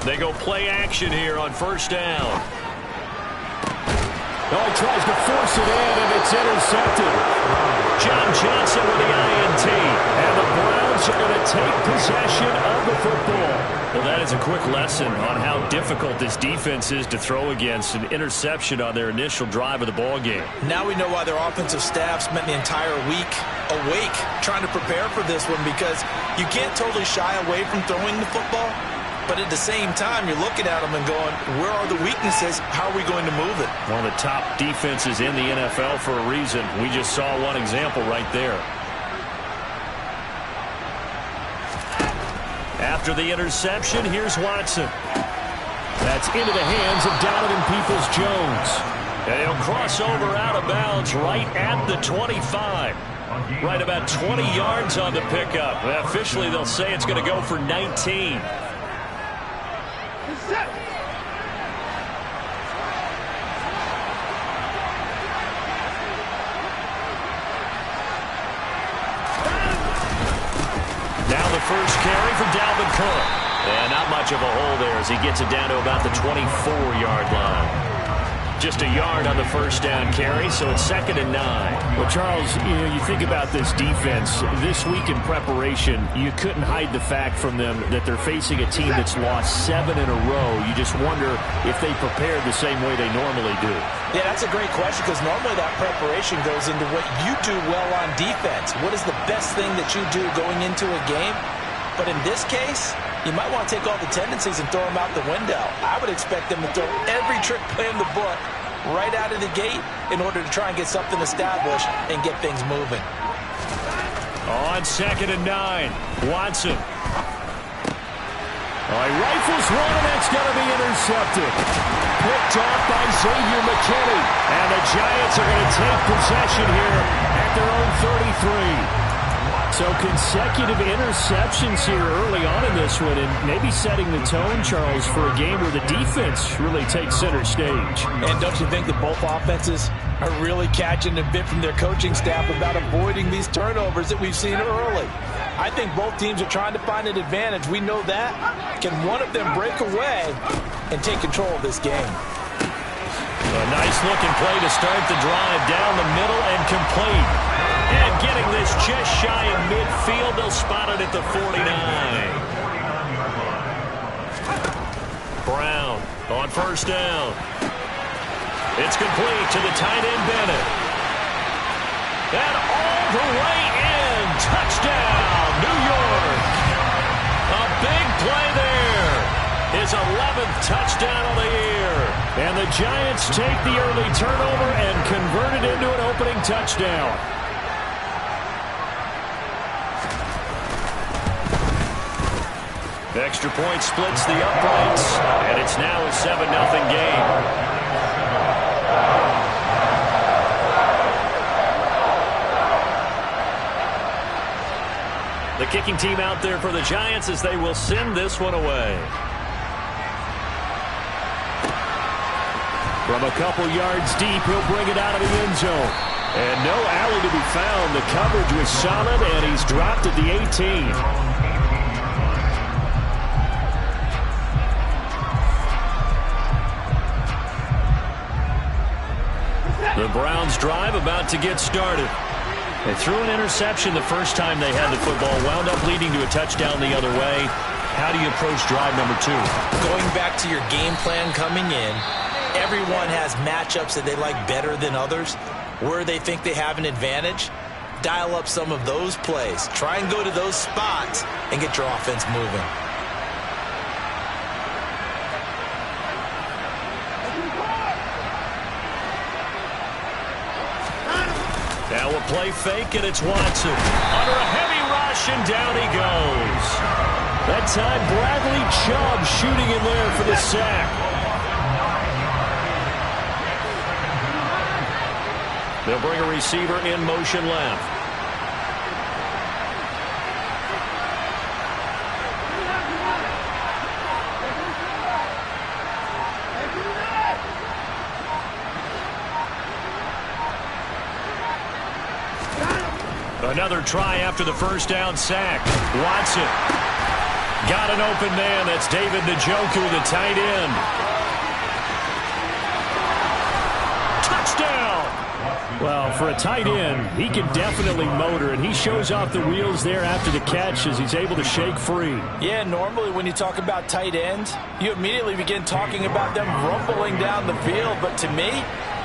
They go play action here on first down. Oh, he tries to force it in, and it's intercepted. John Johnson with the INT. And the Browns are going to take possession of the football. Well, that is a quick lesson on how difficult this defense is to throw against. An interception on their initial drive of the ball game. Now we know why their offensive staff spent the entire week awake trying to prepare for this one, because you can't totally shy away from throwing the football. But at the same time, you're looking at them and going, where are the weaknesses? How are we going to move it? One of the top defenses in the NFL for a reason. We just saw one example right there. After the interception, here's Watson. That's into the hands of Donovan Peoples-Jones. And he'll cross over out of bounds right at the 25. Right about 20 yards on the pickup. Officially, they'll say it's going to go for 19. Now the first carry for Dalvin Cook. And not much of a hole there as he gets it down to about the 24-yard line. Just a yard on the first down carry, so it's 2nd and 9. Well, Charles, you think about this defense. This week in preparation, you couldn't hide the fact from them that they're facing a team that's lost 7 in a row. You just wonder if they prepared the same way they normally do. Yeah, that's a great question, because normally that preparation goes into what you do well on defense. What is the best thing that you do going into a game? But in this case, you might want to take all the tendencies and throw them out the window. I would expect them to throw every trick play in the book right out of the gate in order to try and get something established and get things moving. On 2nd and 9, Watson. Oh, he rifles one, and that's going to be intercepted. Picked off by Xavier McKinney. And the Giants are going to take possession here at their own 33. So consecutive interceptions here early on in this one, and maybe setting the tone, Charles, for a game where the defense really takes center stage. And don't you think that both offenses are really catching a bit from their coaching staff about avoiding these turnovers that we've seen early? I think both teams are trying to find an advantage. We know that. Can one of them break away and take control of this game? A nice-looking play to start the drive down the middle and complete. And getting this just shy of midfield, they'll spot it at the 49. Brown on first down. It's complete to the tight end, Bennett. And all the way in. Touchdown, New York. A big play there. His 11th touchdown of the year. And the Giants take the early turnover and convert it into an opening touchdown. Extra point splits the uprights, and it's now a 7-0 game. The kicking team out there for the Giants as they will send this one away. From a couple yards deep, he'll bring it out of the end zone. And no alley to be found. The coverage was solid, and he's dropped at the 18. The Browns drive about to get started. They threw an interception the first time they had the football, wound up leading to a touchdown the other way. How do you approach drive number 2? Going back to your game plan coming in, everyone has matchups that they like better than others. Where they think they have an advantage, dial up some of those plays. Try and go to those spots and get your offense moving. Now a play fake, and it's Watson. Under a heavy rush, and down he goes. That time, Bradley Chubb shooting in there for the sack. They'll bring a receiver in motion left. Another try after the first down sack. Watson. Got an open man. That's David Njoku, the tight end. Touchdown! Well, for a tight end, he can definitely motor, and he shows off the wheels there after the catch as he's able to shake free. Yeah, normally when you talk about tight ends, you immediately begin talking about them rumbling down the field. But to me,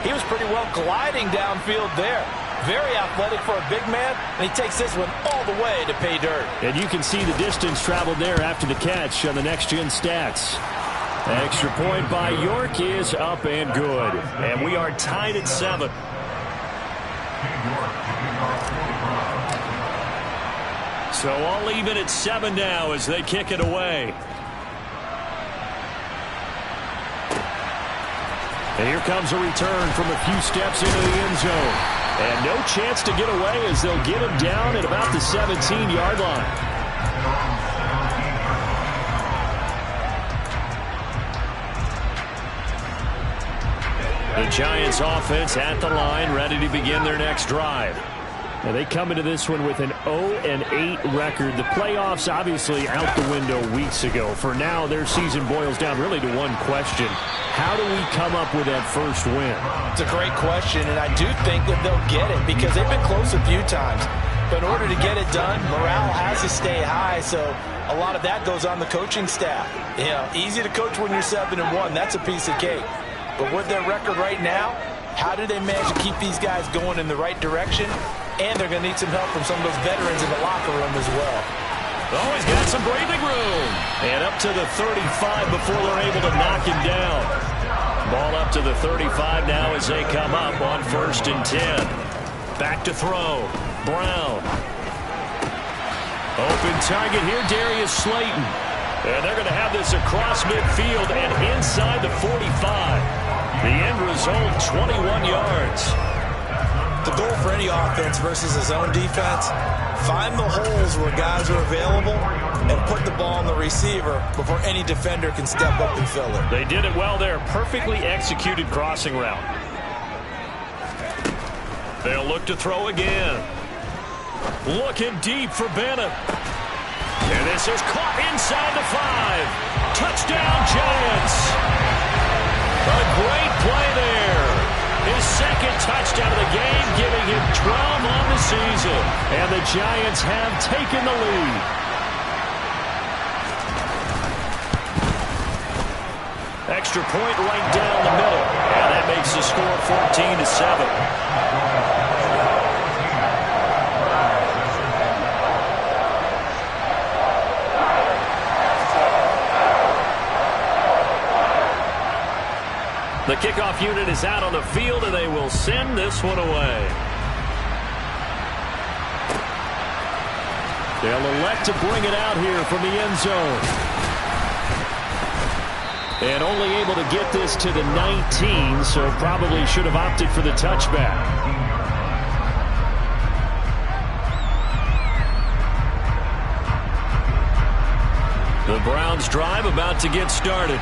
he was pretty well gliding downfield there. Very athletic for a big man, and he takes this one all the way to pay dirt. And you can see the distance traveled there after the catch on the next-gen stats. Extra point by York is up and good. And we are tied at 7. So all even at 7 now as they kick it away. And here comes a return from a few steps into the end zone. And no chance to get away as they'll get him down at about the 17-yard line. The Giants offense at the line, ready to begin their next drive. Now they come into this one with an 0-8 record. The playoffs obviously out the window weeks ago. For now, their season boils down really to one question. How do we come up with that first win? It's a great question, and I do think that they'll get it because they've been close a few times. But in order to get it done, morale has to stay high, so a lot of that goes on the coaching staff. You know, easy to coach when you're 7-1. That's a piece of cake. But with their record right now, how do they manage to keep these guys going in the right direction? And they're going to need some help from some of those veterans in the locker room as well. Oh, he's got some breathing room. And up to the 35 before they're able to knock him down. Ball up to the 35 now as they come up on 1st and 10. Back to throw. Brown. Open target here, Darius Slayton. And they're going to have this across midfield and inside the 45. The end result, 21 yards. The goal for any offense versus his own defense, find the holes where guys are available and put the ball on the receiver before any defender can step up and fill it. They did it well there. Perfectly executed crossing route. They'll look to throw again. Looking deep for Bennett. And this is caught inside the 5. Touchdown, Giants. A great play there. His second touchdown of the game, giving him 12 on the season. And the Giants have taken the lead. Extra point right down the middle. And that makes the score 14-7. The kickoff unit is out on the field, and they will send this one away. They'll elect to bring it out here from the end zone. And only able to get this to the 19, so probably should have opted for the touchback. The Browns drive about to get started.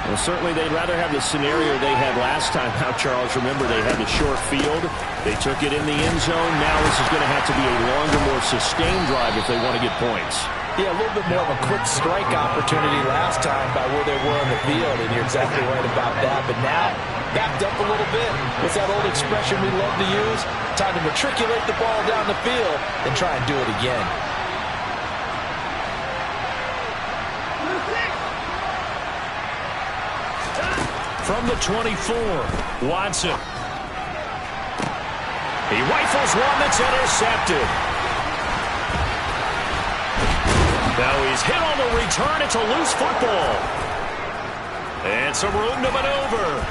Well, certainly they'd rather have the scenario they had last time out, Charles. Remember, they had the short field. They took it in the end zone. Now this is going to have to be a longer, more sustained drive if they want to get points. Yeah, a little bit more of a quick strike opportunity last time by where they were on the field, and you're exactly right about that. But now, backed up a little bit. What's that old expression we love to use? Time to matriculate the ball down the field and try and do it again. From the 24, Watson. He rifles one that's intercepted. Now he's hit on the return. It's a loose football. And some room to maneuver.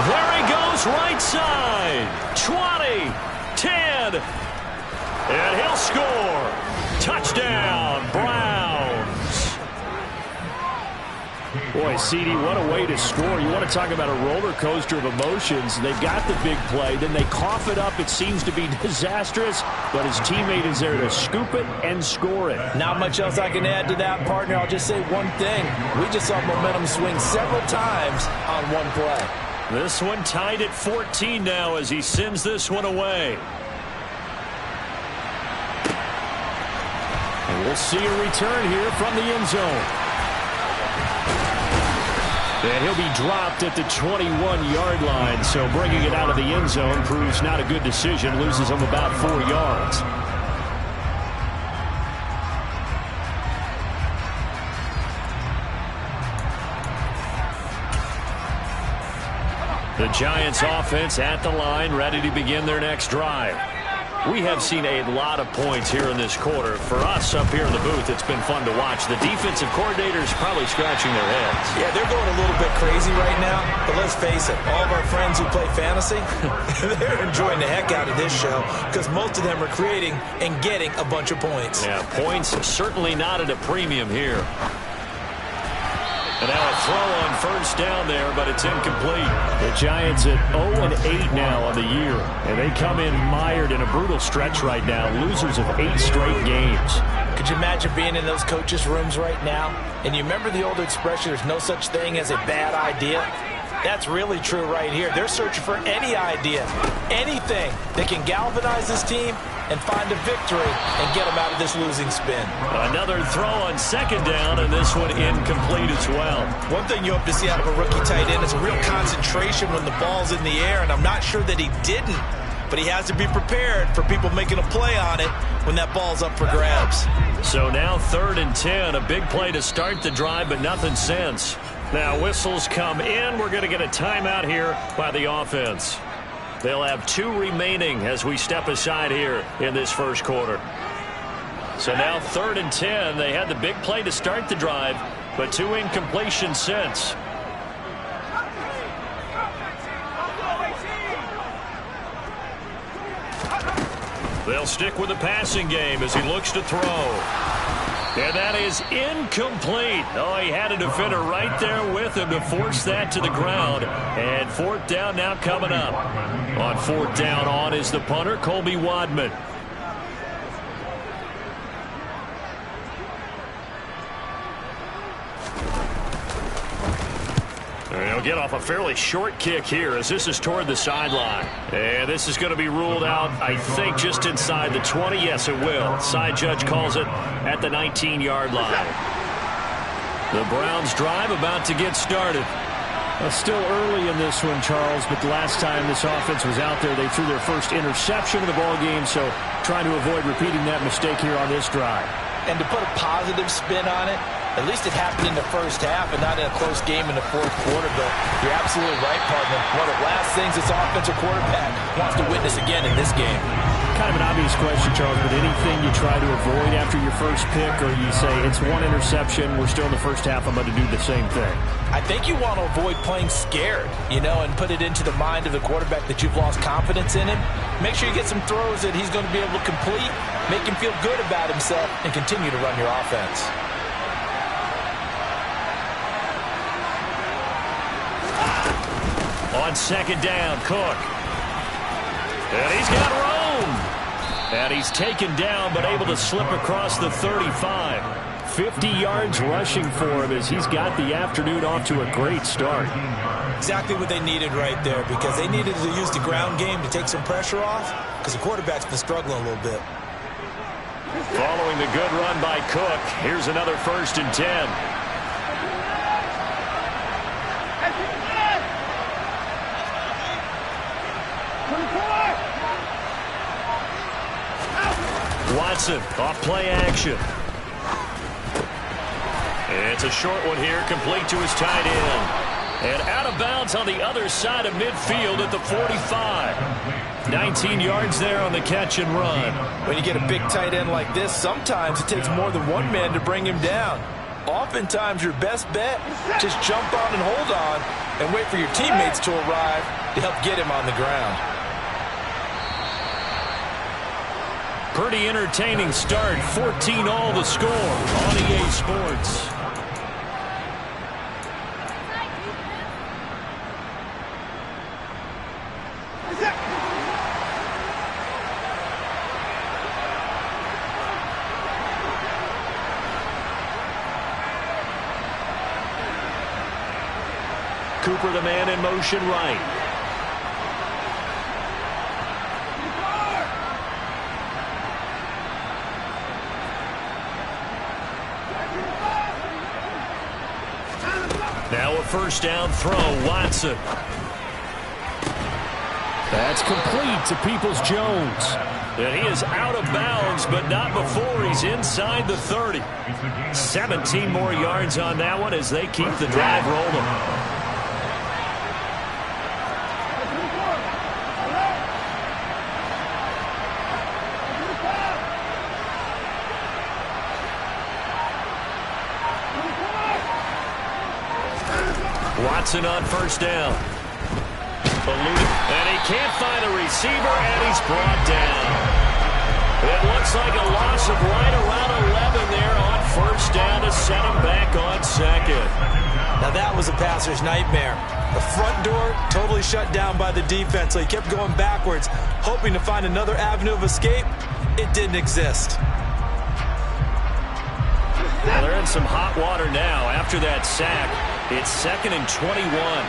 There he goes, right side. 20, 10. And he'll score. Touchdown, Browns. Boy, CD, what a way to score. You want to talk about a roller coaster of emotions. They've got the big play, then they cough it up. It seems to be disastrous, but his teammate is there to scoop it and score it. Not much else I can add to that, partner. I'll just say one thing. We just saw momentum swing several times on one play. This one tied at 14 now as he sends this one away. And we'll see a return here from the end zone. And he'll be dropped at the 21-yard line, so bringing it out of the end zone proves not a good decision. Loses him about 4 yards. The Giants offense at the line, ready to begin their next drive. We have seen a lot of points here in this quarter. For us up here in the booth, it's been fun to watch. The defensive coordinators probably scratching their heads. Yeah, they're going a little bit crazy right now. But let's face it, all of our friends who play fantasy, they're enjoying the heck out of this show because most of them are creating and getting a bunch of points. Yeah, points certainly not at a premium here. And now a throw on first down there, but it's incomplete. The Giants at 0-8 now on the year. And they come in mired in a brutal stretch right now. Losers of 8 straight games. Could you imagine being in those coaches' rooms right now? And you remember the old expression, there's no such thing as a bad idea? That's really true right here. They're searching for any idea, anything that can galvanize this team and find a victory and get them out of this losing spin. Another throw on second down, and this one incomplete as well. One thing you hope to see out of a rookie tight end is a real concentration when the ball's in the air, and I'm not sure that he didn't, but he has to be prepared for people making a play on it when that ball's up for grabs. So now 3rd and 10, a big play to start the drive, but nothing since. Now whistles come in. We're going to get a timeout here by the offense. They'll have 2 remaining as we step aside here in this first quarter. So now 3rd and 10. They had the big play to start the drive, but 2 incompletions since. They'll stick with the passing game as he looks to throw. And that is incomplete. Oh, he had a defender right there with him to force that to the ground. And 4th down now coming up. On 4th down on is the punter, Colby Wadman. He'll get off a fairly short kick here as this is toward the sideline. And this is going to be ruled out, I think, just inside the 20. Yes, it will. Side judge calls it at the 19-yard line. The Browns drive about to get started. Still early in this one, Charles, but the last time this offense was out there, they threw their first interception of the ball game, so trying to avoid repeating that mistake here on this drive. And to put a positive spin on it, at least it happened in the first half and not in a close game in the 4th quarter. But you're absolutely right, partner. One of the last things this offensive quarterback wants to witness again in this game. Kind of an obvious question, Charles, but anything you try to avoid after your first pick, or you say it's 1 interception, we're still in the first half, I'm going to do the same thing? I think you want to avoid playing scared, and put it into the mind of the quarterback that you've lost confidence in him. Make sure you get some throws that he's going to be able to complete, make him feel good about himself, and continue to run your offense. On 2nd down, Cook. And he's got room. And he's taken down, but able to slip across the 35. 50 yards rushing for him as he's got the afternoon off to a great start. Exactly what they needed right there, because they needed to use the ground game to take some pressure off, because the quarterback's been struggling a little bit. Following the good run by Cook, here's another 1st and 10. Watson off play action. It's a short one here, complete to his tight end. And out of bounds on the other side of midfield at the 45. 19 yards there on the catch and run. When you get a big tight end like this, sometimes it takes more than one man to bring him down. Oftentimes your best bet, just jump on and hold on and wait for your teammates to arrive to help get him on the ground. Pretty entertaining start. 14-all the score on EA Sports. Cooper, the man in motion right. first down throw, Watson. That's complete to Peoples-Jones. And he is out of bounds, but not before he's inside the 30. 17 more yards on that one as they keep the drive rolling. Watson on first down. And he can't find a receiver, and he's brought down. It looks like a loss of right around 11 there on first down to set him back on second. Now that was a passer's nightmare. The front door totally shut down by the defense, so he kept going backwards, hoping to find another avenue of escape. It didn't exist. Well, they're in some hot water now after that sack. It's 2nd and 21.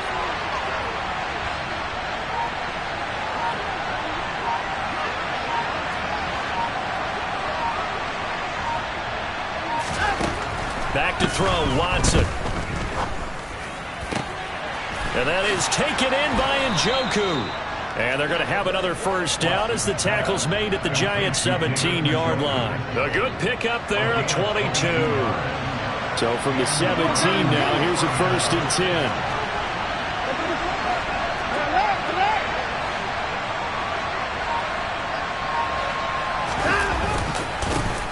Back to throw, Watson. And that is taken in by Njoku. And they're going to have another first down as the tackle's made at the Giants' 17-yard line. A good pickup there, a 22. So from the 17 now, here's a 1st and 10.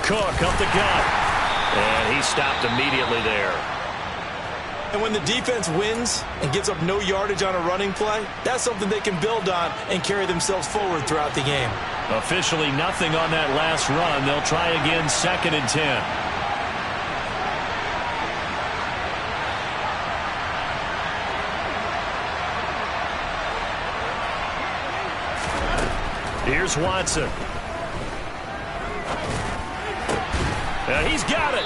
Cook up the gut. And he stopped immediately there. And when the defense wins and gives up no yardage on a running play, that's something they can build on and carry themselves forward throughout the game. Officially nothing on that last run. They'll try again, 2nd and 10. Here's Watson. He's got it.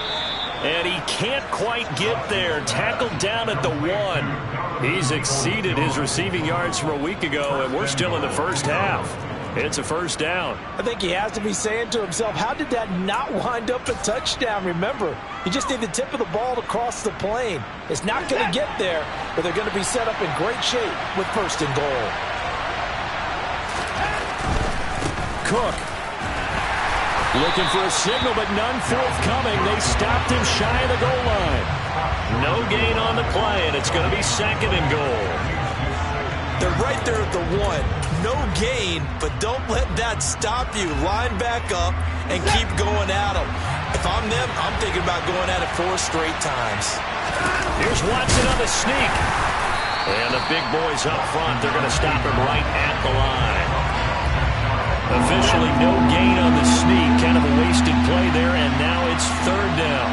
And he can't quite get there. Tackled down at the 1. He's exceeded his receiving yards from a week ago, and we're still in the first half. It's a first down. I think he has to be saying to himself, how did that not wind up a touchdown? Remember, you just need the tip of the ball to cross the plane. It's not going to get there, but they're going to be set up in great shape with 1st and goal. Cook. Looking for a signal, but none forthcoming. They stopped him shy of the goal line. No gain on the play, and it's going to be 2nd and goal. They're right there at the 1. No gain, but don't let that stop you. Line back up and keep going at them. If I'm them, I'm thinking about going at it 4 straight times. Here's Watson on the sneak. And the big boys up front, they're going to stop him right at the line. Officially no gain on the sneak. Kind of a wasted play there, and now it's 3rd down.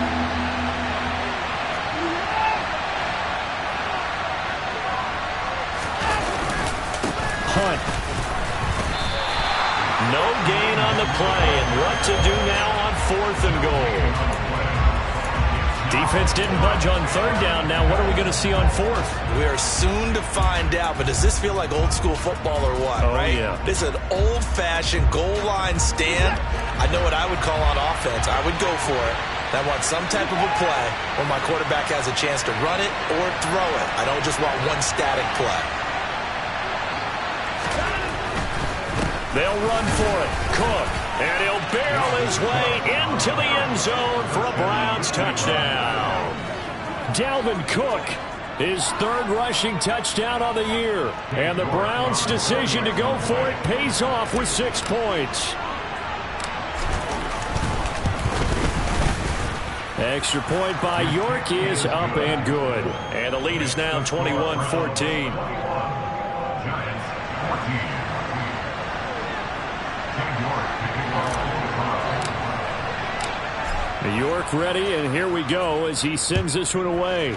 Hunt. No gain on the play, and what to do now on 4th and goal. Defense didn't budge on 3rd down. Now what are we going to see on 4th? We are soon to find out, but does this feel like old school football or what, right? Yeah. This is an old-fashioned goal line stand. I know what I would call on offense. I would go for it. I want some type of a play where my quarterback has a chance to run it or throw it. I don't just want one static play. They'll run for it. Cook. And he'll barrel his way into the end zone for a Browns touchdown. Dalvin Cook, his 3rd rushing touchdown on the year. And the Browns' decision to go for it pays off with 6 points. Extra point by York is up and good. And the lead is now 21-14. York ready, and here we go as he sends this one away.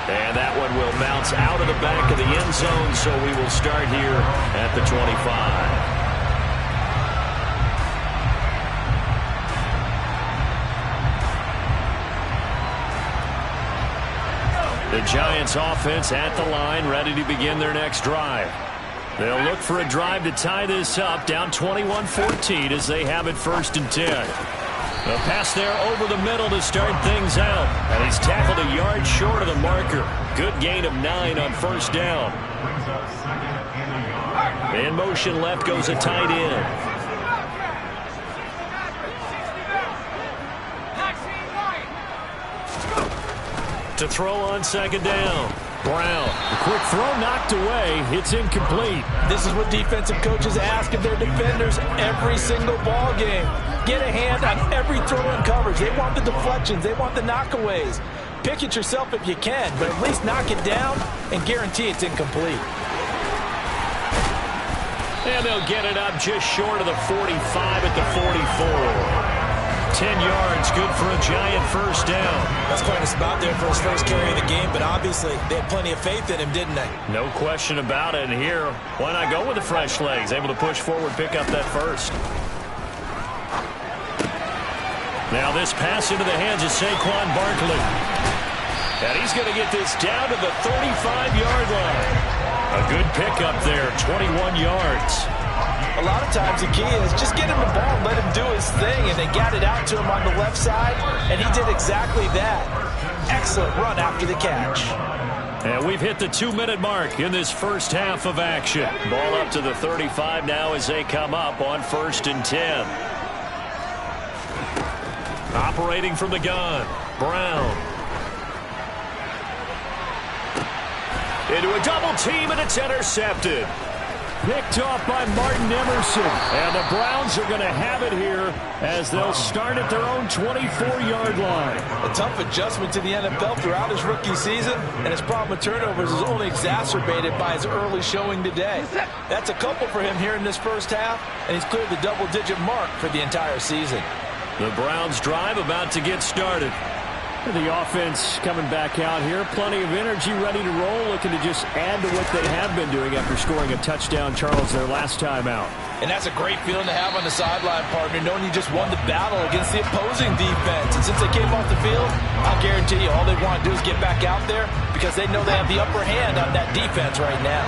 And that one will bounce out of the back of the end zone, so we will start here at the 25. The Giants offense at the line, ready to begin their next drive. They'll look for a drive to tie this up, down 21-14 as they have it 1st and 10. A pass there over the middle to start things out. And he's tackled a yard short of the marker. Good gain of 9 on first down. In motion left goes a tight end. To throw on second down. Brown. The quick throw knocked away. It's incomplete. This is what defensive coaches ask of their defenders every single ball game. Get a hand on every throw in coverage. They want the deflections. They want the knockaways. Pick it yourself if you can, but at least knock it down and guarantee it's incomplete. And they'll get it up just short of the 45 at the 44. 10 yards, good for a giant first down. That's quite a spot there for his first carry of the game, but obviously they had plenty of faith in him, didn't they? No question about it. And here, why not go with the fresh legs? Able to push forward, pick up that first. Now this pass into the hands of Saquon Barkley. And he's going to get this down to the 35-yard line. A good pickup there, 21 yards. A lot of times the key is just get him the ball and let him do his thing, and they got it out to him on the left side, and he did exactly that. Excellent run after the catch. And we've hit the 2-minute mark in this first half of action. Ball up to the 35 now as they come up on 1st and 10. Operating from the gun, Brown. Into a double team, and it's intercepted. Picked off by Martin Emerson. And the Browns are going to have it here as they'll start at their own 24-yard line. A tough adjustment to the NFL throughout his rookie season, and his problem with turnovers is only exacerbated by his early showing today. That's a couple for him here in this first half, and he's cleared the double-digit mark for the entire season. The Browns drive about to get started. The offense coming back out here. Plenty of energy, ready to roll, looking to just add to what they have been doing after scoring a touchdown, Charles, their last time out. And that's a great feeling to have on the sideline, partner, knowing you just won the battle against the opposing defense. And since they came off the field, I'll guarantee you all they want to do is get back out there because they know they have the upper hand on that defense right now.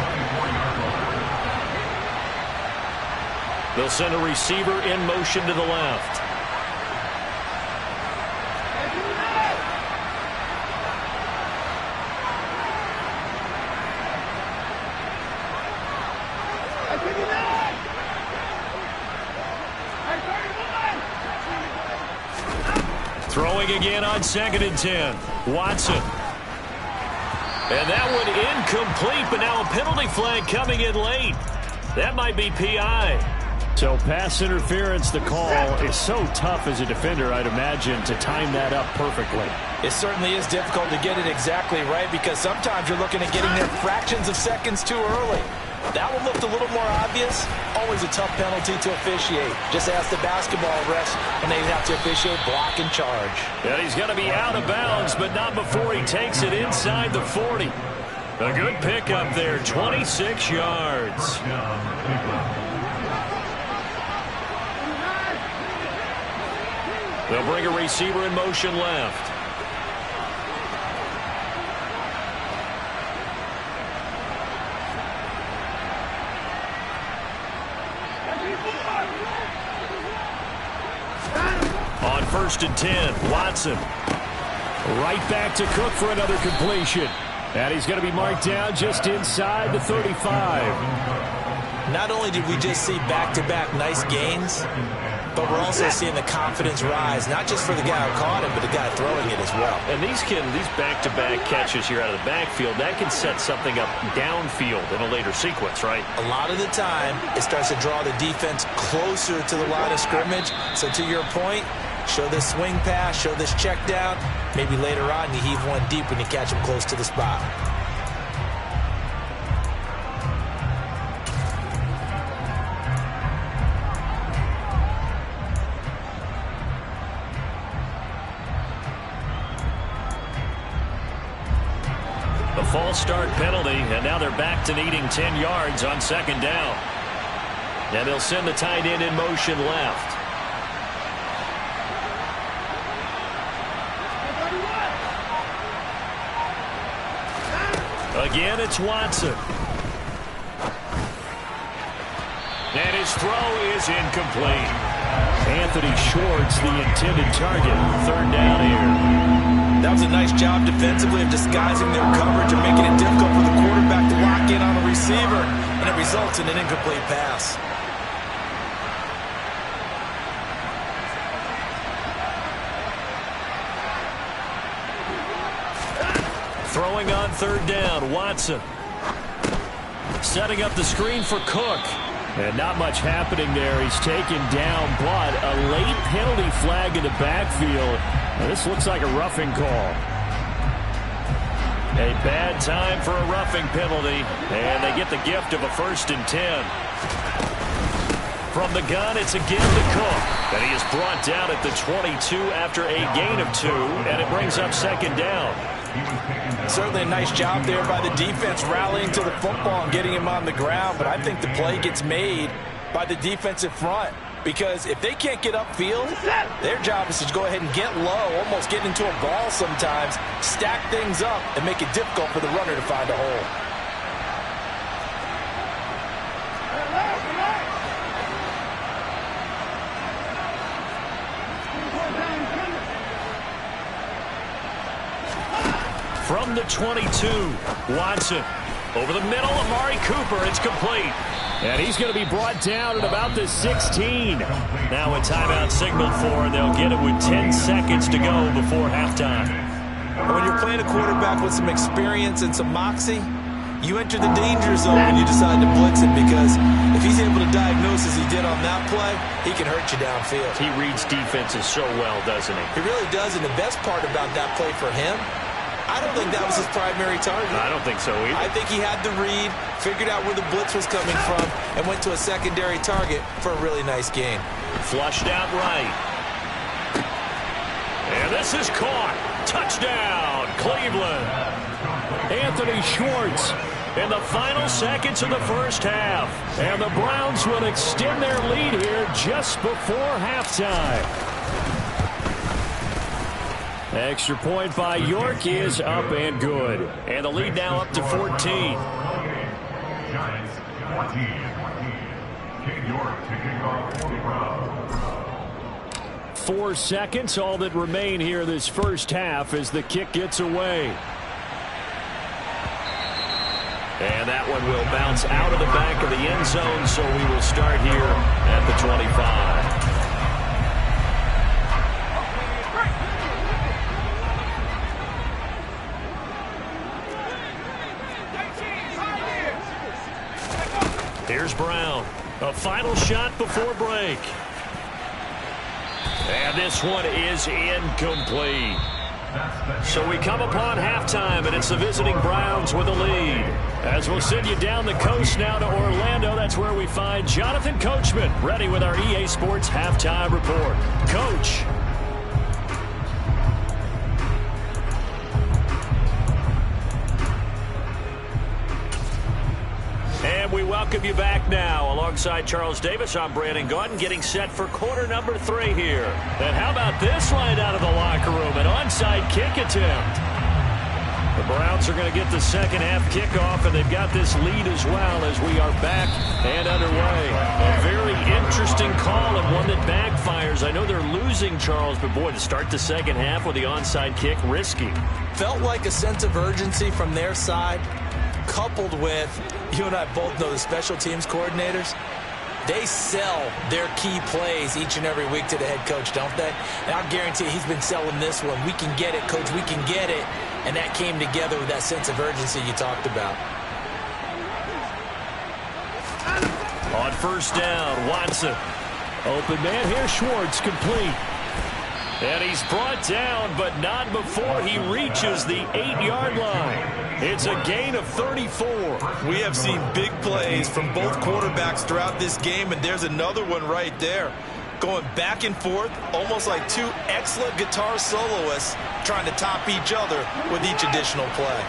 They'll send a receiver in motion to the left. Throwing again on 2nd and 10. Watson. And that one incomplete, but now a penalty flag coming in late. That might be PI. So pass interference, the call is so tough as a defender, I'd imagine, to time that up perfectly. It certainly is difficult to get it exactly right because sometimes you're looking at getting there fractions of seconds too early. That one looked a little more obvious. Always a tough penalty to officiate. Just ask the basketball refs when they have to officiate block and charge. And he's going to be out of bounds, but not before he takes it inside the 40. A good pickup there, 26 yards. They'll bring a receiver in motion left. On 1st and 10, Watson. Right back to Cook for another completion. And he's going to be marked down just inside the 35. Not only did we just see back-to-back nice gains, but we're also seeing the confidence rise, not just for the guy who caught it, but the guy throwing it as well. And these back-to-back catches here out of the backfield, that can set something up downfield in a later sequence, right? A lot of the time, it starts to draw the defense closer to the line of scrimmage. So to your point, show this swing pass, show this check down. Maybe later on you heave one deep when you catch him close to the spot. The false start penalty, and now they're back to needing 10 yards on 2nd down. And they'll send the tight end in motion left. Again, it's Watson. And his throw is incomplete. Anthony Schwartz, the intended target. Third down here. That was a nice job defensively of disguising their coverage and making it difficult for the quarterback to lock in on the receiver, and it results in an incomplete pass. Throwing on third down, Watson. Setting up the screen for Cook. And not much happening there. He's taken down, but a late penalty flag in the backfield. Now, this looks like a roughing call. A bad time for a roughing penalty, and they get the gift of a 1st and 10. From the gun, it's again to Cook, and he is brought down at the 22 after a gain of 2, and it brings up 2nd down. Certainly a nice job there by the defense rallying to the football and getting him on the ground, but I think the play gets made by the defensive front, because if they can't get upfield, their job is to go ahead and get low, almost get into a ball sometimes, stack things up, and make it difficult for the runner to find a hole. From the 22, Watson. Over the middle, Amari Cooper. It's complete. And he's going to be brought down at about the 16. Now a timeout signaled for, and they'll get it with 10 seconds to go before halftime. When you're playing a quarterback with some experience and some moxie, you enter the danger zone when you decide to blitz him, because if he's able to diagnose as he did on that play, he can hurt you downfield. He reads defenses so well, doesn't he? He really does, and the best part about that play for him, I don't think that was his primary target. I don't think so either. I think he had the read, figured out where the blitz was coming from, and went to a secondary target for a really nice gain. Flushed out right. And this is caught. Touchdown, Cleveland. Anthony Schwartz in the final seconds of the first half. And the Browns will extend their lead here just before halftime. Extra point by York is up and good. And the lead now up to 14. Giants 14. King York kicking off the round. 4 seconds, all that remain here this first half as the kick gets away. And that one will bounce out of the back of the end zone, so we will start here at the 25. Here's Brown. A final shot before break. And this one is incomplete. So we come upon halftime, and it's the visiting Browns with a lead. As we'll send you down the coast now to Orlando, that's where we find Jonathan Coachman, ready with our EA Sports Halftime Report. Coach. And we welcome you back now. Alongside Charles Davis, I'm Brandon Gaudin, getting set for quarter number 3 here. And how about this line out of the locker room? An onside kick attempt. The Browns are going to get the second half kickoff, and they've got this lead as well as we are back and underway. A very interesting call and one that backfires. I know they're losing, Charles, but boy, to start the second half with the onside kick, risky. Felt like a sense of urgency from their side, coupled with, you and I both know the special teams coordinators, they sell their key plays each and every week to the head coach, don't they? And I guarantee he's been selling this one. We can get it, coach, we can get it. And that came together with that sense of urgency you talked about. On first down, Watson. Open man here, Schwartz, complete. And he's brought down, but not before he reaches the 8-yard line. It's a gain of 34. We have seen big plays from both quarterbacks throughout this game, and there's another one right there. Going back and forth, almost like two excellent guitar soloists trying to top each other with each additional play.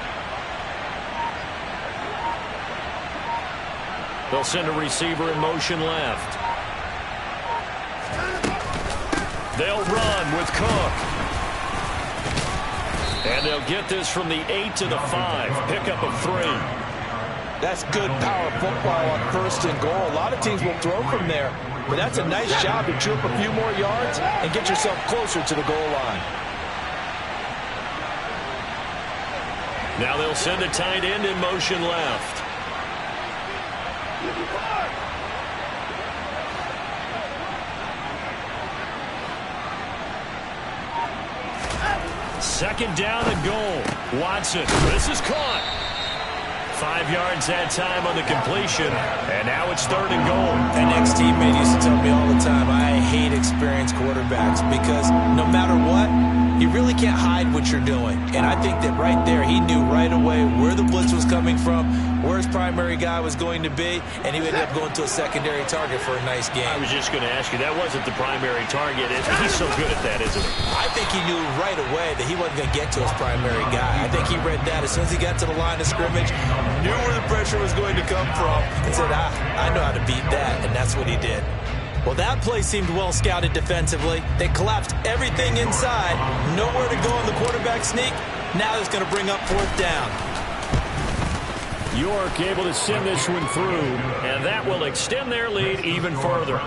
They'll send a receiver in motion left. They'll run with Cook. And they'll get this from the 8 to the 5. Pickup of 3. That's good power football on first and goal. A lot of teams will throw from there. but that's a nice job to chew up a few more yards and get yourself closer to the goal line. Now they'll send a tight end in motion left. Second down and goal. Watson, this is caught. 5 yards that time on the completion, and now it's third and goal. An ex-teammate used to tell me all the time, I hate experienced quarterbacks because no matter what, you really can't hide what you're doing. And I think that right there, he knew right away where the blitz was coming from, where his primary guy was going to be, and he ended up going to a secondary target for a nice game. I was just going to ask you, that wasn't the primary target. He's so good at that, isn't he? I think he knew right away that he wasn't going to get to his primary guy. I think he read that as soon as he got to the line of scrimmage, knew where the pressure was going to come from, and said, I know how to beat that, and that's what he did. Well, that play seemed well scouted defensively. They collapsed everything inside. Nowhere to go on the quarterback sneak. Now it's going to bring up fourth down. York able to send this one through, and that will extend their lead even further.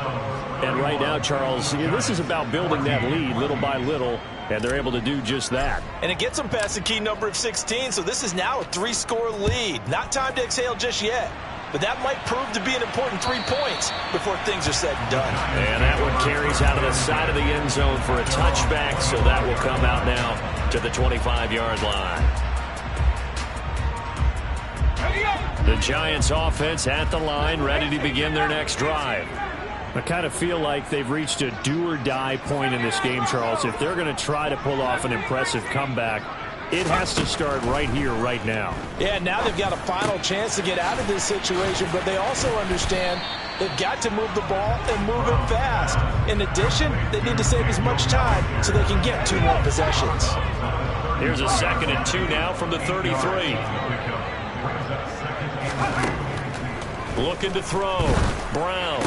And right now, Charles, this is about building that lead little by little, and they're able to do just that. And it gets them past the key number of 16, so this is now a 3-score lead. Not time to exhale just yet. But that might prove to be an important 3 points before things are said and done. And that one carries out of the side of the end zone for a touchback, so that will come out now to the 25-yard line. The Giants offense at the line, ready to begin their next drive. I kind of feel like they've reached a do-or-die point in this game, Charles. If they're going to try to pull off an impressive comeback, it has to start right here, right now. Yeah, now they've got a final chance to get out of this situation, but they also understand they've got to move the ball and move it fast. In addition, they need to save as much time so they can get 2 more possessions. Here's a 2nd and 2 now from the 33. Looking to throw. Brown.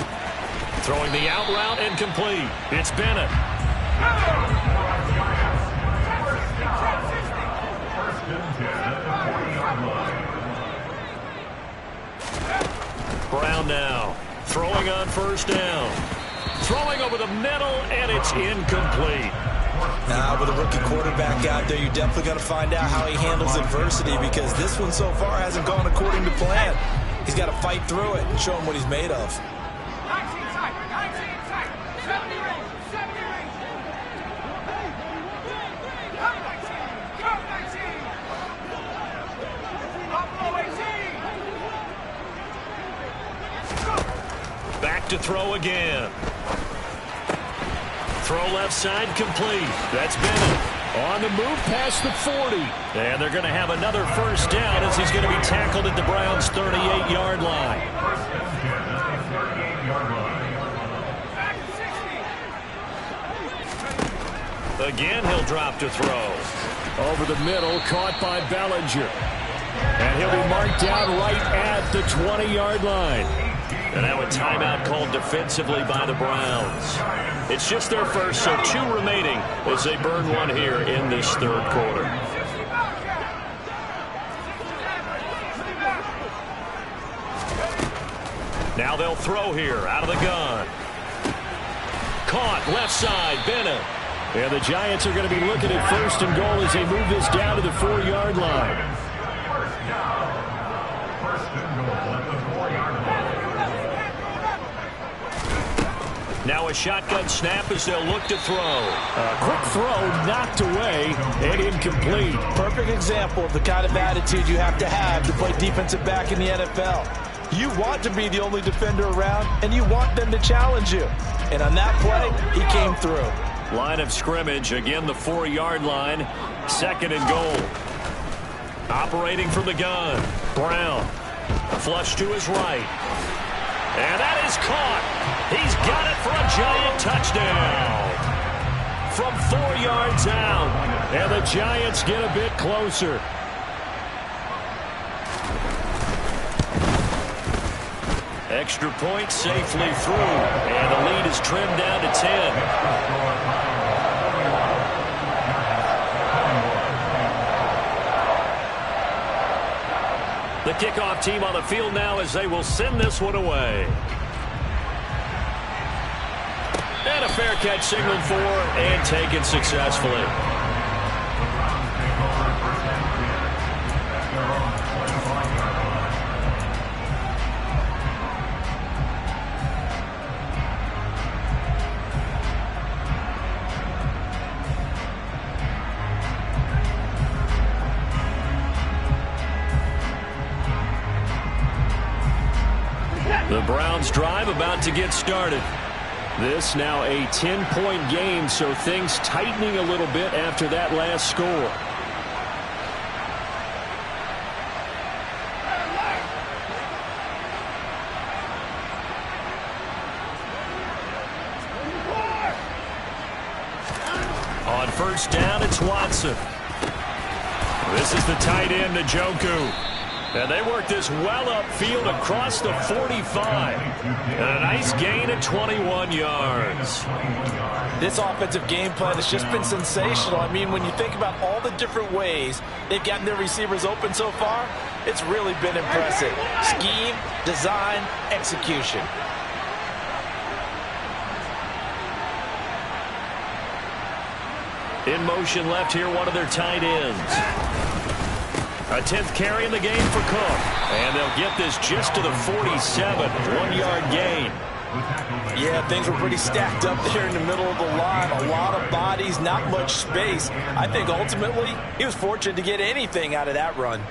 Throwing the out route and complete. It's Bennett. Brown now. Throwing on first down. Throwing over the middle, and it's incomplete. Now, with a rookie quarterback out there, you're definitely going to find out how he handles adversity because this one so far hasn't gone according to plan. He's got to fight through it and show him what he's made of. Back to throw again. Throw left side complete. That's Bennett. On the move past the 40. And they're going to have another first down as he's going to be tackled at the Browns' 38-yard line. Again, he'll drop to throw. Over the middle, caught by Bellinger. And he'll be marked down right at the 20-yard line. And now a timeout called defensively by the Browns. It's just their first, so 2 remaining as they burn one here in this third quarter. Now they'll throw here out of the gun. Caught left side, Bennett. And the Giants are going to be looking at first and goal as they move this down to the 4-yard line. Now a shotgun snap as they'll look to throw. A quick throw knocked away and incomplete. Perfect example of the kind of attitude you have to play defensive back in the NFL. You want to be the only defender around, and you want them to challenge you. And on that play, he came through. Line of scrimmage, again the 4-yard line. 2nd and goal. Operating from the gun. Brown. Flush to his right. And that is caught. He's got it for a giant touchdown. From 4 yards out. And the Giants get a bit closer. Extra point safely through. And the lead is trimmed down to 10. The kickoff team on the field now as they will send this one away. And a fair catch signaled for and taken successfully. The Browns drive about to get started. This now a 10-point game, so things tightening a little bit after that last score. On first down, it's Watson. This is the tight end, Njoku. And they work this well upfield across the 45. And a nice gain of 21 yards. This offensive game plan has just been sensational. I mean, when you think about all the different ways they've gotten their receivers open so far, it's really been impressive. Scheme, design, execution. In motion left here, one of their tight ends. A 10th carry in the game for Cook. And they'll get this just to the 47. 1-yard gain. Yeah, things were pretty stacked up there in the middle of the line. A lot of bodies, not much space. I think ultimately he was fortunate to get anything out of that run.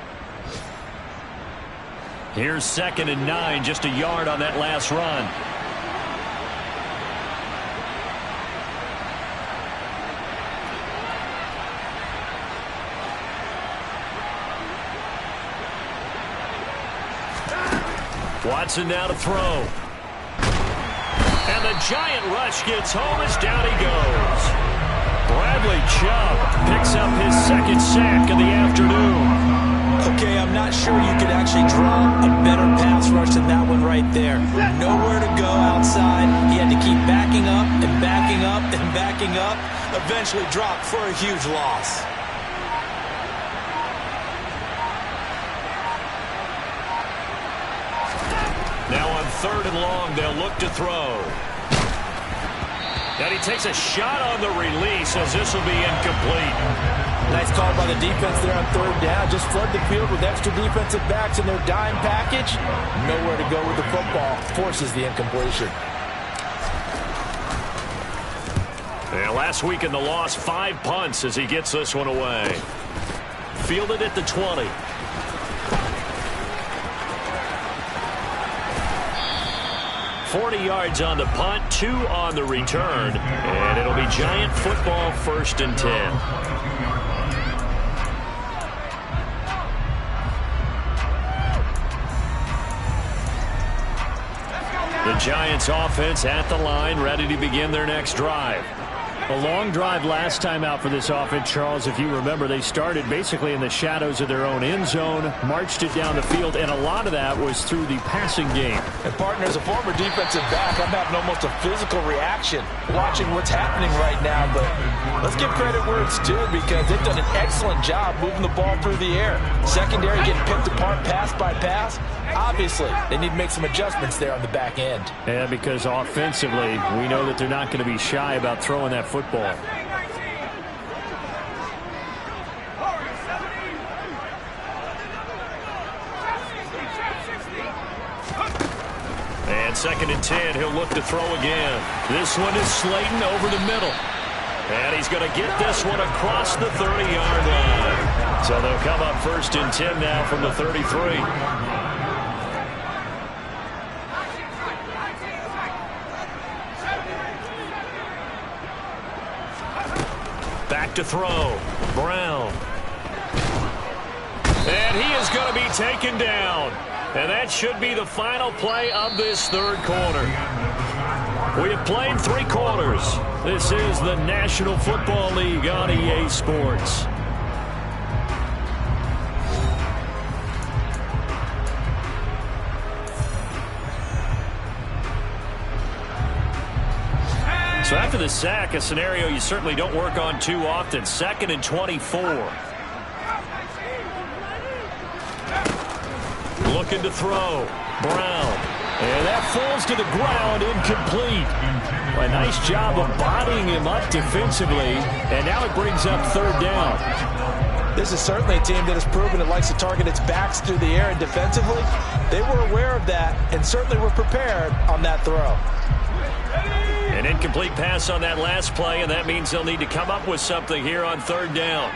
Here's 2nd and 9, just a yard on that last run. Watson now to throw. And the giant rush gets home as down he goes. Bradley Chubb picks up his 2nd sack of the afternoon. Okay, I'm not sure you could actually draw a better pass rush than that one right there. Nowhere to go outside. He had to keep backing up and backing up and backing up. Eventually dropped for a huge loss. Now on 3rd and long, they'll look to throw. And he takes a shot on the release as this will be incomplete. Nice call by the defense there on 3rd down. Just flood the field with extra defensive backs in their dime package. Nowhere to go with the football. Forces the incompletion. And last week in the loss, 5 punts as he gets this one away. Fielded at the 20. Yards on the punt, 2 on the return, and it'll be Giant football 1st and 10. The Giants offense at the line, ready to begin their next drive. A long drive last time out for this offense, Charles. If you remember, they started basically in the shadows of their own end zone, marched it down the field, and a lot of that was through the passing game. And partner, as a former defensive back, I'm having almost a physical reaction watching what's happening right now. But let's give credit where it's due, because they've done an excellent job moving the ball through the air. Secondary getting picked apart pass by pass. Obviously, they need to make some adjustments there on the back end. Yeah, because offensively, we know that they're not going to be shy about throwing that football. And 2nd and 10, he'll look to throw again. This one is Slayton over the middle. And he's going to get this one across the 30-yard line. So they'll come up 1st and 10 now from the 33. Back to throw. Brown. And he is going to be taken down. And that should be the final play of this 3rd quarter. We have played 3 quarters. This is the National Football League on EA Sports. So after the sack, a scenario you certainly don't work on too often. 2nd and 24. Looking to throw. Brown. And that falls to the ground, incomplete. A nice job of bodying him up defensively, and now it brings up third down. This is certainly a team that has proven it likes to target its backs through the air, and defensively, they were aware of that and certainly were prepared on that throw. An incomplete pass on that last play, and that means they'll need to come up with something here on third down.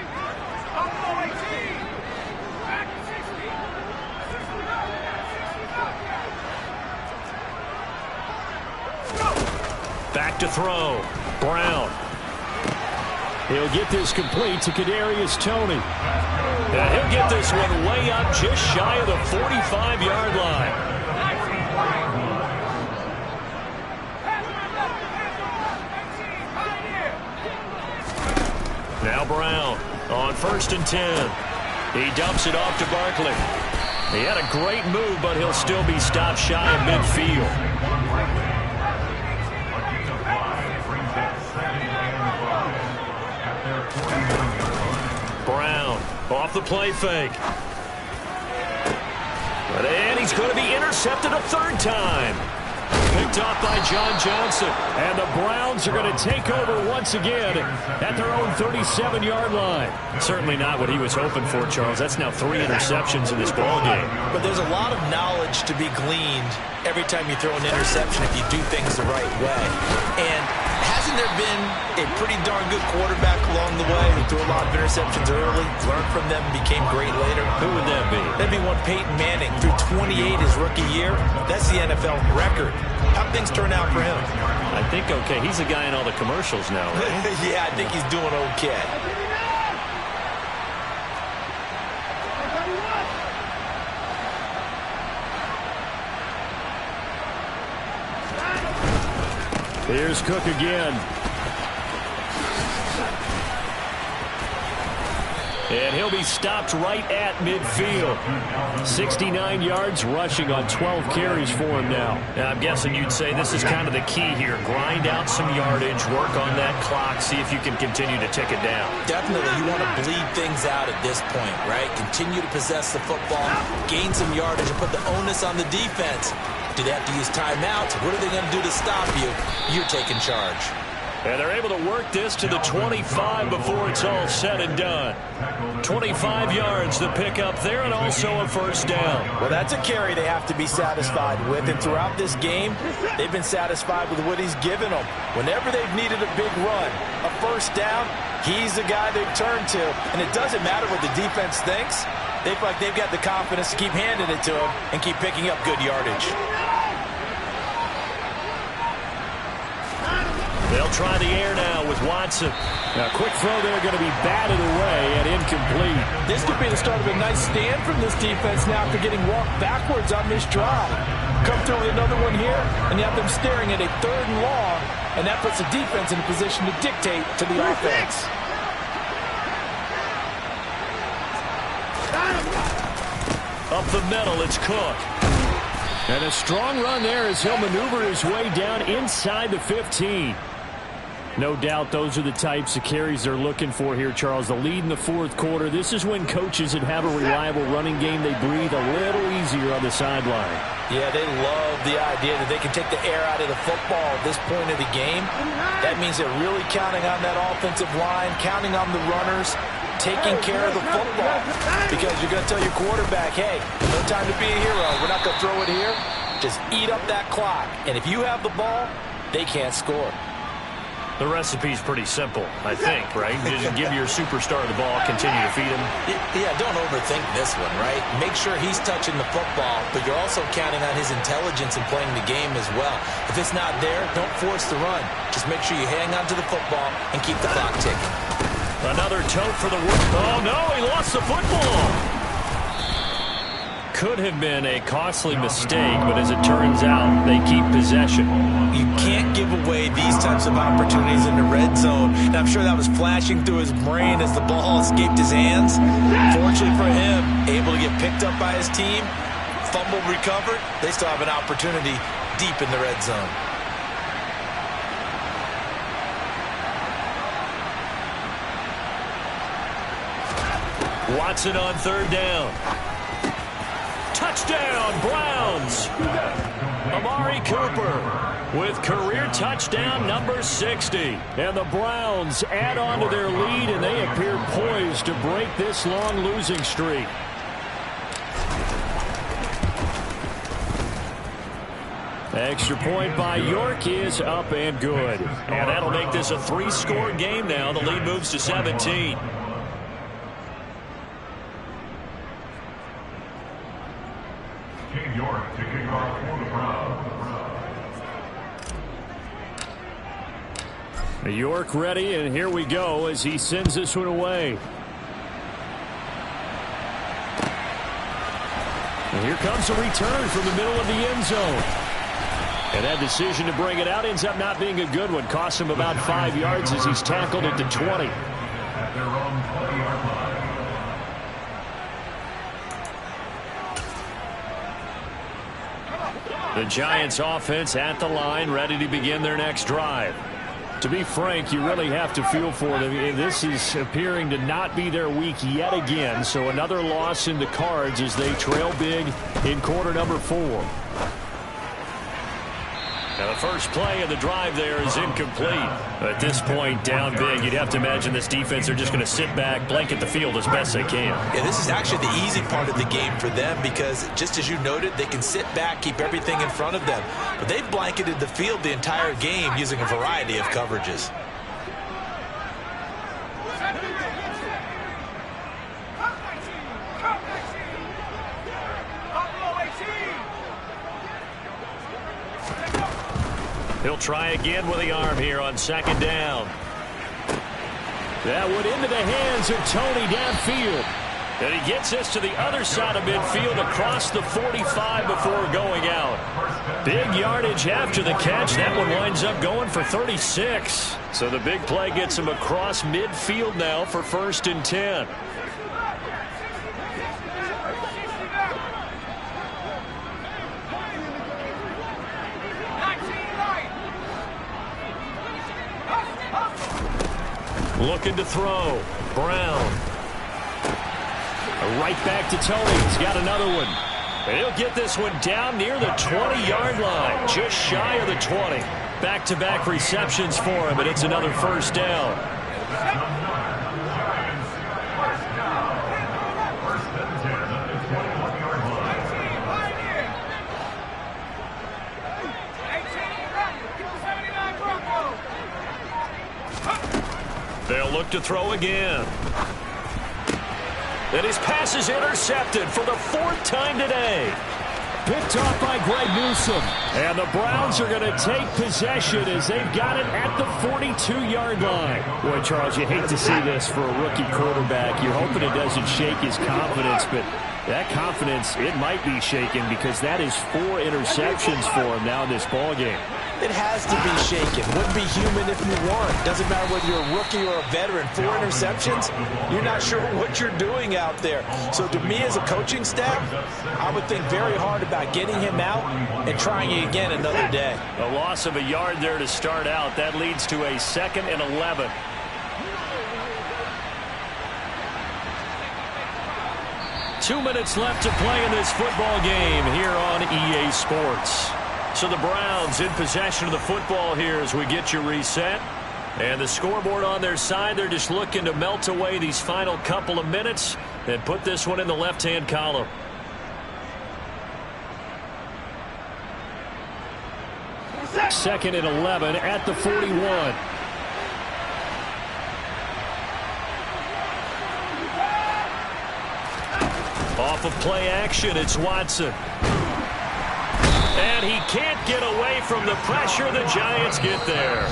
Back to throw. Brown. He'll get this complete to Kadarius Toney. And he'll get this one way up just shy of the 45-yard line. Now Brown on 1st and 10. He dumps it off to Barkley. He had a great move, but he'll still be stopped shy of midfield. Brown off the play fake. And he's going to be intercepted a third time. Picked off by John Johnson. And the Browns are going to take over once again at their own 37-yard line. Certainly not what he was hoping for, Charles. That's now 3 interceptions in this ball game. But there's a lot of knowledge to be gleaned every time you throw an interception if you do things the right way. And hasn't there been a pretty darn good quarterback along the way who threw a lot of interceptions early, learned from them, and became great later? Who would that be? That'd be one Peyton Manning. Threw 28 his rookie year. That's the NFL record. How'd things turn out for him? I think okay. He's the guy in all the commercials now, right? Yeah, I think he's doing okay. Here's Cook again. And he'll be stopped right at midfield. 69 yards rushing on 12 carries for him now. I'm guessing you'd say this is kind of the key here. Grind out some yardage, work on that clock, see if you can continue to tick it down. Definitely, you want to bleed things out at this point, right? Continue to possess the football, gain some yardage, and put the onus on the defense. Do they have to use timeouts? What are they going to do to stop you? You're taking charge. And they're able to work this to the 25 before it's all said and done. 25 yards to pick up there, and also a first down. Well, that's a carry they have to be satisfied with. And throughout this game, they've been satisfied with what he's given them. Whenever they've needed a big run, a first down, he's the guy they've turned to. And it doesn't matter what the defense thinks. They feel like they've got the confidence to keep handing it to him and keep picking up good yardage. They'll try the air now with Watson. A quick throw there, going to be batted away and incomplete. This could be the start of a nice stand from this defense now after getting walked backwards on this drive. Come through with another one here, and you have them staring at a 3rd and long, and that puts the defense in a position to dictate to the offense. Up the middle, it's Cook. And a strong run there as he'll maneuver his way down inside the 15. No doubt those are the types of carries they're looking for here, Charles. The lead in the 4th quarter. This is when coaches that have a reliable running game, they breathe a little easier on the sideline. Yeah, they love the idea that they can take the air out of the football at this point of the game. That means they're really counting on that offensive line, counting on the runners, taking care of the football. Because you're going to tell your quarterback, hey, no time to be a hero. We're not going to throw it here. Just eat up that clock. And if you have the ball, they can't score. The recipe's pretty simple, I think, right? Just give your superstar the ball, continue to feed him. Yeah, don't overthink this one, right? Make sure he's touching the football, but you're also counting on his intelligence in playing the game as well. If it's not there, don't force the run. Just make sure you hang on to the football and keep the clock ticking. Another tote for the work. Oh, no, he lost the football. Could have been a costly mistake, but as it turns out, they keep possession. You can't give away these types of opportunities in the red zone. And I'm sure that was flashing through his brain as the ball escaped his hands. Fortunately for him, able to get picked up by his team, fumble recovered. They still have an opportunity deep in the red zone. Watson on 3rd down. Touchdown, Browns. Amari Cooper with career touchdown number 60. And the Browns add on to their lead, and they appear poised to break this long losing streak. Extra point by York is up and good. And that'll make this a 3-score game now. The lead moves to 17. King York taking off for the Browns. York ready, and here we go as he sends this one away. And here comes a return from the middle of the end zone. And that decision to bring it out ends up not being a good one. Costs him about 5 yards as he's tackled at the 20. At their own 20-yard line. The Giants offense at the line, ready to begin their next drive. To be frank, you really have to feel for them. This is appearing to not be their week yet again. So another loss in the cards as they trail big in quarter number 4. Now the first play of the drive there is incomplete. At this point, down big, you'd have to imagine this defense are just going to sit back, blanket the field as best they can. Yeah, this is actually the easy part of the game for them because, just as you noted, they can sit back, keep everything in front of them. But they've blanketed the field the entire game using a variety of coverages. He'll try again with the arm here on second down. That went into the hands of Tony downfield. And he gets this to the other side of midfield across the 45 before going out. Big yardage after the catch. That one winds up going for 36. So the big play gets him across midfield now for 1st and 10. Looking to throw. Brown. Right back to Tony. He's got another one. And he'll get this one down near the 20-yard line. Just shy of the 20. Back-to-back receptions for him, and it's another 1st down. They'll look to throw again. And his pass is intercepted for the 4th time today. Picked off by Greg Newsome. And the Browns are going to take possession as they've got it at the 42-yard line. Boy, Charles, you hate to see this for a rookie quarterback. You're hoping it doesn't shake his confidence, but that confidence, it might be shaken because that is 4 interceptions for him now in this ballgame. It has to be shaken. Wouldn't be human if you weren't. Doesn't matter whether you're a rookie or a veteran. 4 interceptions, you're not sure what you're doing out there. So to me as a coaching staff, I would think very hard about getting him out and trying it again another day. A loss of a yard there to start out. That leads to a 2nd and 11. Two minutes left to play in this football game here on EA Sports. So the Browns in possession of the football here as we get you reset. And the scoreboard on their side, they're just looking to melt away these final couple of minutes and put this one in the left-hand column. Second and 11 at the 41. Off of play action, it's Watson. And he can't get away from the pressure. The Giants get there.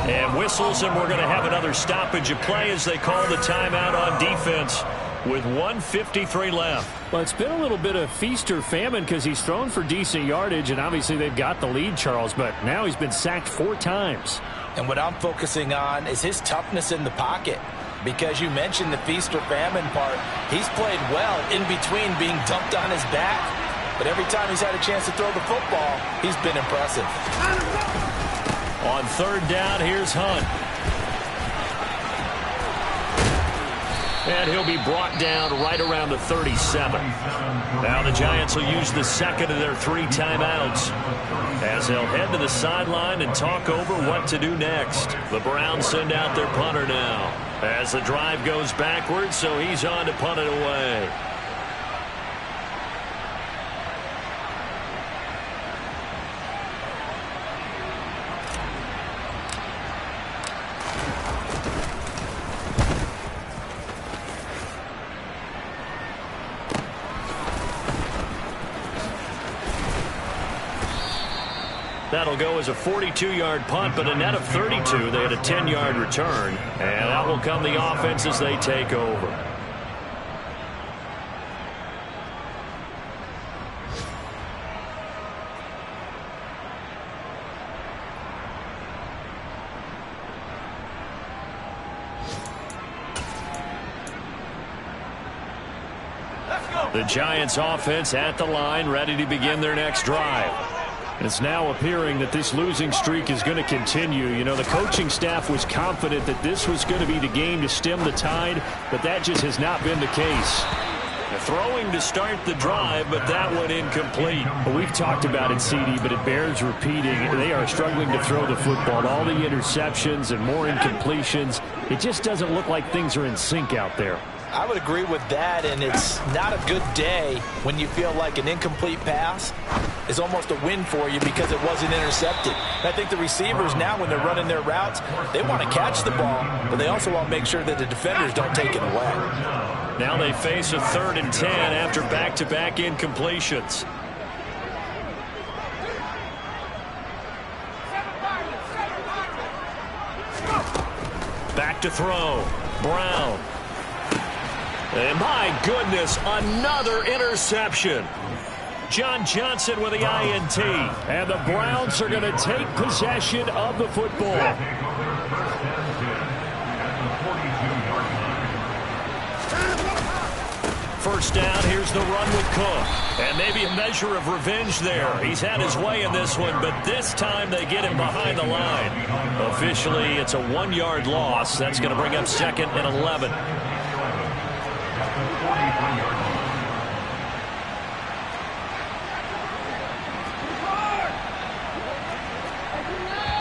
And whistles, and we're going to have another stoppage of play as they call the timeout on defense with 1:53 left. Well, it's been a little bit of feast or famine because he's thrown for decent yardage, and obviously they've got the lead, Charles, but now he's been sacked 4 times. And what I'm focusing on is his toughness in the pocket. Because you mentioned the feast or famine part, he's played well in between being dumped on his back. But every time he's had a chance to throw the football, he's been impressive. On 3rd down, here's Hunt. And he'll be brought down right around the 37. Now the Giants will use the second of their 3 timeouts as they'll head to the sideline and talk over what to do next. The Browns send out their punter now as the drive goes backwards, so he's on to punt it away. That'll go as a 42-yard punt, but a net of 32. They had a 10-yard return, and out will come the offense as they take over. The Giants offense at the line, ready to begin their next drive. It's now appearing that this losing streak is going to continue. You know, the coaching staff was confident that this was going to be the game to stem the tide, but that just has not been the case. Throwing to start the drive, but that one incomplete. Well, we've talked about it, CD, but it bears repeating. They are struggling to throw the football. All the interceptions and more incompletions. It just doesn't look like things are in sync out there. I would agree with that, and it's not a good day when you feel like an incomplete pass is almost a win for you because it wasn't intercepted. And I think the receivers now, when they're running their routes, they want to catch the ball, but they also want to make sure that the defenders don't take it away. Now they face a 3rd and 10 after back-to-back incompletions. Back to throw. Brown. And my goodness, another interception. John Johnson with the INT. And the Browns are going to take possession of the football. First down, here's the run with Cook. And maybe a measure of revenge there. He's had his way in this one, but this time they get him behind the line. Officially, it's a 1-yard loss. That's going to bring up 2nd and 11.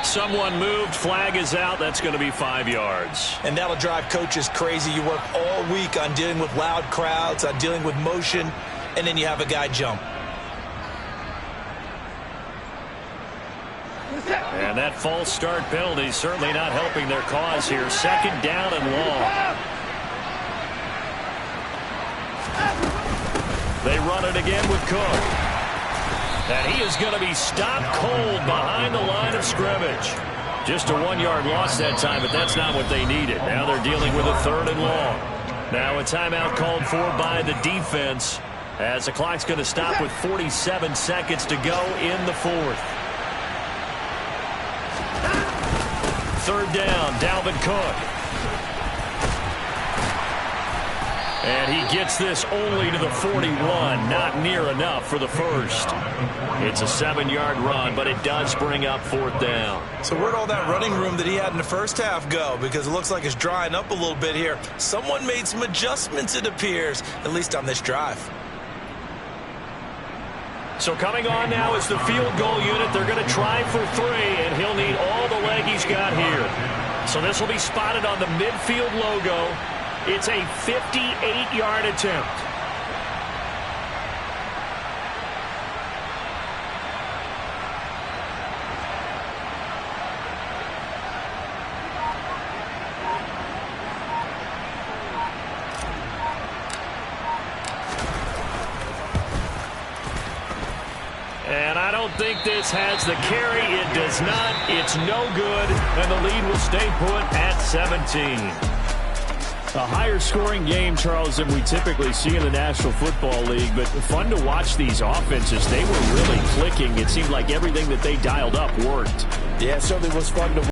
Someone moved. Flag is out. That's going to be 5 yards. And that'll drive coaches crazy. You work all week on dealing with loud crowds, on dealing with motion, and then you have a guy jump. And that false start penalty is certainly not helping their cause here. 2nd down and long. They run it again with Cook. And he is going to be stopped cold behind the line of scrimmage. Just a 1-yard loss that time, but that's not what they needed. Now they're dealing with a 3rd and long. Now a timeout called for by the defense as the clock's going to stop with 47 seconds to go in the 4th. 3rd down, Dalvin Cook. And he gets this only to the 41. Not near enough for the first. It's a 7-yard run, but it does bring up 4th down. So where'd all that running room that he had in the first half go? Because it looks like it's drying up a little bit here. Someone made some adjustments, it appears, at least on this drive. So coming on now is the field goal unit. They're going to try for 3, and he'll need all the leg he's got here. So this will be spotted on the midfield logo. It's a 58-yard attempt. And I don't think this has the carry. It does not. It's no good. And the lead will stay put at 17. A higher scoring game, Charles, than we typically see in the National Football League, but fun to watch these offenses. They were really clicking. It seemed like everything that they dialed up worked. Yeah, it certainly was fun to watch.